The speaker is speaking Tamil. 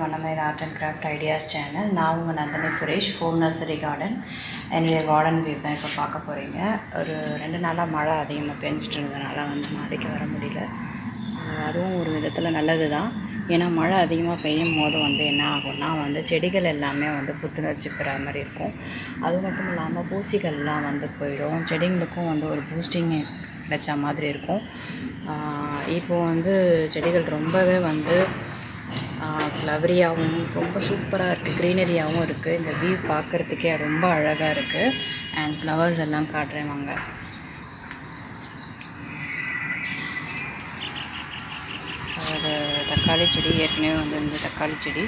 வண்ணமயில் art and craft ideas channel. நான் உங்கள் Nandhini Suresh, home nursery garden. என்னுடைய கார்டன் வியூ தான் இப்போ பார்க்க போகிறீங்க. ஒரு 2 நாளாக மழை அதிகமாக பெஞ்சிட்டு இருந்ததுனால மாடிக்கு வர முடியல. அதுவும் ஒரு விதத்தில் நல்லது தான். ஏன்னா மழை அதிகமாக பெய்யும் போது என்ன ஆகும்னா செடிகள் எல்லாமே புத்துணர்ச்சி பெற மாதிரி இருக்கும். அது மட்டும் இல்லாமல் பூச்சிகள்லாம் போயிடும். செடிங்களுக்கும் ஒரு பூஸ்டிங் வச்ச மாதிரி இருக்கும். இப்போது செடிகள் ரொம்பவே ஃப்ளவரியாகவும் ரொம்ப சூப்பராக இருக்குது, க்ரீனரியாகவும் இருக்குது. இந்த வியூ பார்க்குறதுக்கே ரொம்ப அழகாக இருக்குது. அண்ட் ஃப்ளவர்ஸ் எல்லாம் காட்டுறேன் வாங்க. அது தக்காளி செடி, ஏற்கனவே இந்த தக்காளி செடி